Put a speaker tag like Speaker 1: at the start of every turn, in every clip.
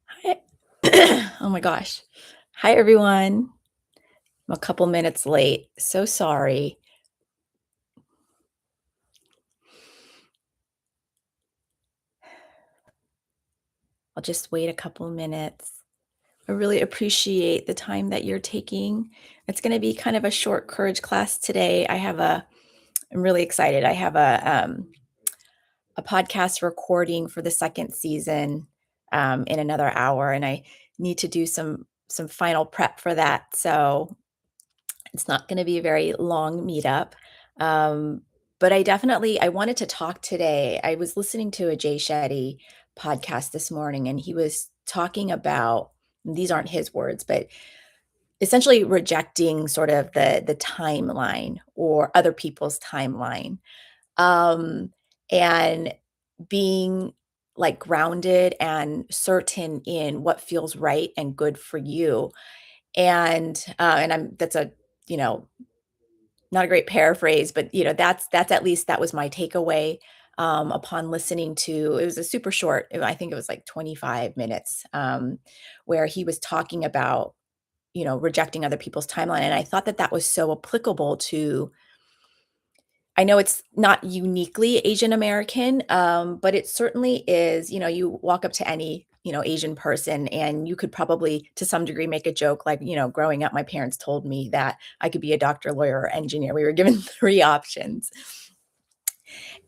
Speaker 1: Hi. Oh my gosh. Hi, everyone. I'm a couple minutes late. So sorry. I'll just wait a couple minutes. I really appreciate the time that you're taking. It's going to be kind of a short courage class today. I'm really excited. I have a podcast recording for the second season in another hour, and I need to do some final prep for that. So it's not going to be a very long meetup. Um, but I wanted to talk today. I was listening to a Jay Shetty podcast this morning, and he was talking about, these aren't his words, but essentially rejecting sort of the timeline or other people's timeline, um, and being like grounded and certain in what feels right and good for you. And I'm that's a you know not a great paraphrase, but, that's at least that was my takeaway, upon listening to, it was a super short, I think it was like 25 minutes, where he was talking about, rejecting other people's timeline, and I thought that that was so applicable to, I know it's not uniquely Asian American, but it certainly is. You walk up to any, Asian person, and you could probably, to some degree, make a joke like, growing up, my parents told me that I could be a doctor, lawyer, or engineer. We were given three options.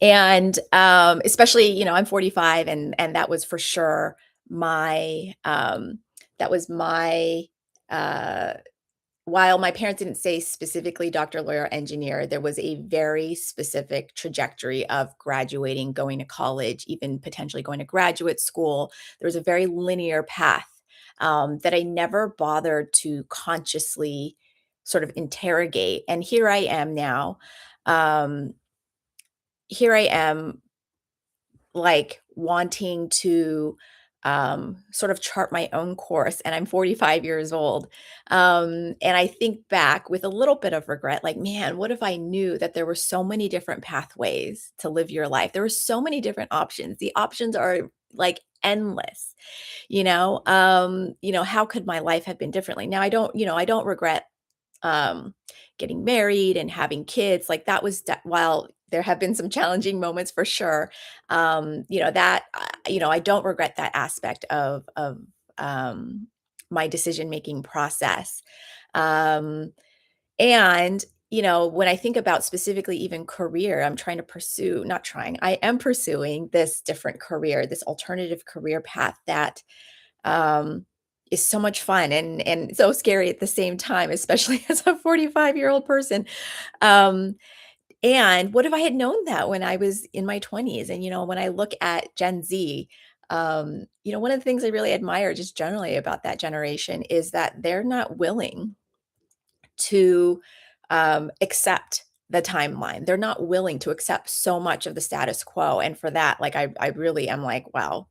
Speaker 1: And especially, I'm 45, and that was for sure my, that was my, uh, while my parents didn't say specifically doctor, lawyer, engineer, there was a very specific trajectory of graduating, going to college, even potentially going to graduate school. There was a very linear path, that I never bothered to consciously sort of interrogate. And here I am now. Um, Here I am, like, wanting to, sort of chart my own course, and I'm 45 years old, and I think back with a little bit of regret, like, "Man, what if I knew that there were so many different pathways to live your life?" There were so many different options. The options are, like, endless, how could my life have been differently? Now I don't regret, getting married and having kids, like, that was while there have been some challenging moments for sure, I don't regret that aspect of, um, my decision-making process, um, and, when I think about specifically even career, I'm trying to pursue not trying, I am pursuing this different career, this alternative career path that, um, is so much fun and so scary at the same time, especially as a 45-year-old person. Um, and what if I had known that when I was in my 20s? And, when I look at Gen Z, one of the things I really admire just generally about that generation is that they're not willing to, accept the timeline. They're not willing to accept so much of the status quo. And for that, like, I really am like, wow,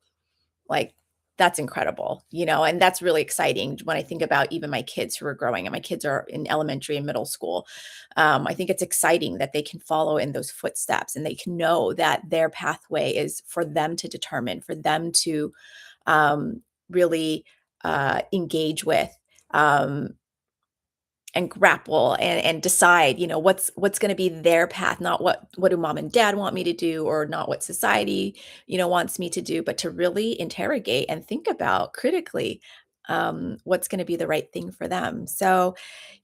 Speaker 1: like, that's incredible, and that's really exciting when I think about even my kids who are growing, and my kids are in elementary and middle school. I think it's exciting that they can follow in those footsteps, and they can know that their pathway is for them to determine, for them to, really, engage with, um, and grapple and decide, what's going to be their path, not what do mom and dad want me to do, or not what society, wants me to do, but to really interrogate and think about critically, what's going to be the right thing for them. So,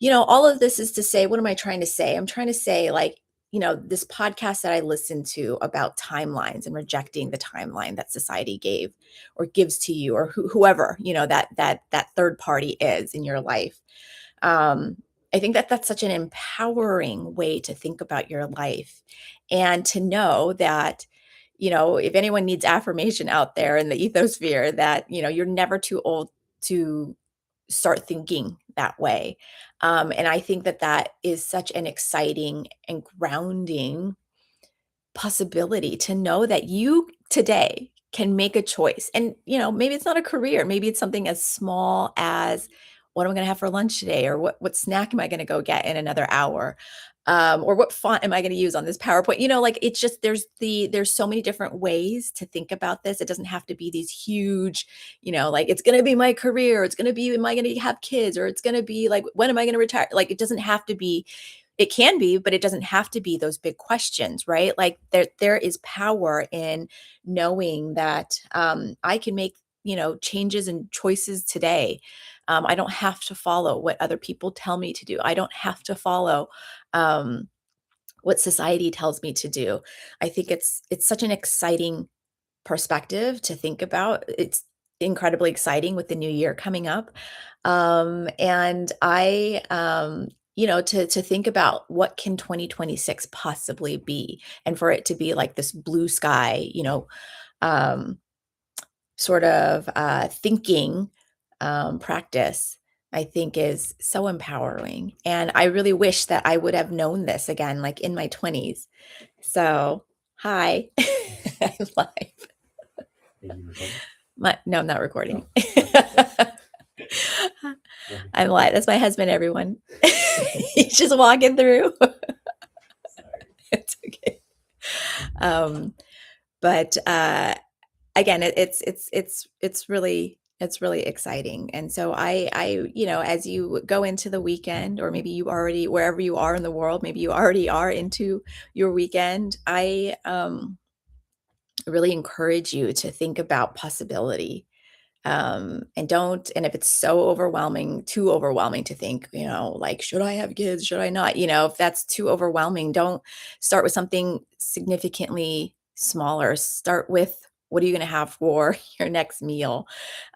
Speaker 1: all of this is to say, what am I trying to say? I'm trying to say, like, this podcast that I listened to about timelines and rejecting the timeline that society gave or gives to you, or whoever, that third party is in your life. um, I think that that's such an empowering way to think about your life, and to know that, if anyone needs affirmation out there in the ethosphere, that, you're never too old to start thinking that way. And I think that that is such an exciting and grounding possibility to know that you today can make a choice. And, maybe it's not a career, maybe it's something as small as what am I gonna have for lunch today? Or what snack am I gonna go get in another hour? Or what font am I gonna use on this PowerPoint? Like it's just there's so many different ways to think about this. It doesn't have to be these huge, like it's gonna be my career, it's gonna be am I gonna have kids, or it's gonna be like when am I gonna retire? Like it doesn't have to be, it can be, but it doesn't have to be those big questions, right? Like there is power in knowing that I can make, changes and choices today. I don't have to follow what other people tell me to do. I don't have to follow um, what society tells me to do. I think it's such an exciting perspective to think about. It's incredibly exciting with the new year coming up. And to think about what can 2026 possibly be, and for it to be like this blue sky, um, sort of thinking practice, I think is so empowering. And I really wish that I would have known this again, like in my 20s. So, hi. I'm live.
Speaker 2: Are you recording?
Speaker 1: No, I'm not recording.
Speaker 2: Oh,
Speaker 1: I'm live. That's my husband, everyone. He's just walking through.
Speaker 2: sorry.
Speaker 1: It's okay. Um, but again, it's really exciting. And so as you go into the weekend, or maybe you already, wherever you are in the world, maybe you already are into your weekend, I really encourage you to think about possibility. And if it's so overwhelming, too overwhelming to think, like, should I have kids? Should I not? If that's too overwhelming, don't start with something significantly smaller. Start with, what are you going to have for your next meal?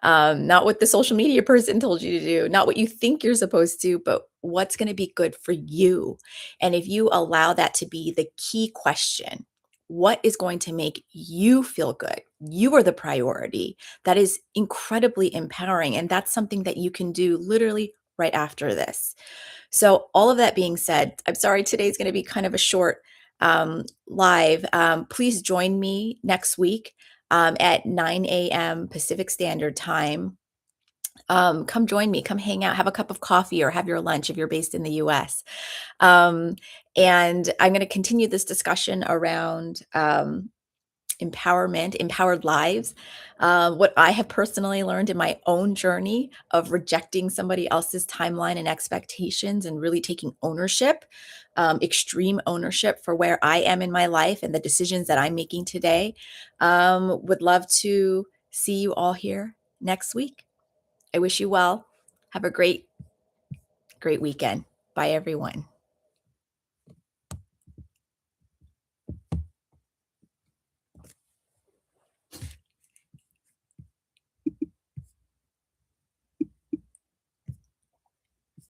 Speaker 1: Not what the social media person told you to do, not what you think you're supposed to, but what's going to be good for you. And if you allow that to be the key question, what is going to make you feel good? You are the priority. That is incredibly empowering. And that's something that you can do literally right after this. So, all of that being said, I'm sorry today's going to be kind of a short live. Please join me next week at 9 a.m. Pacific Standard Time. Come join me, come hang out, have a cup of coffee or have your lunch if you're based in the US. Um, and I'm going to continue this discussion around empowerment, empowered lives. What I have personally learned in my own journey of rejecting somebody else's timeline and expectations and really taking ownership, extreme ownership for where I am in my life and the decisions that I'm making today. Would love to see you all here next week. I wish you well. Have a great weekend. Bye, everyone.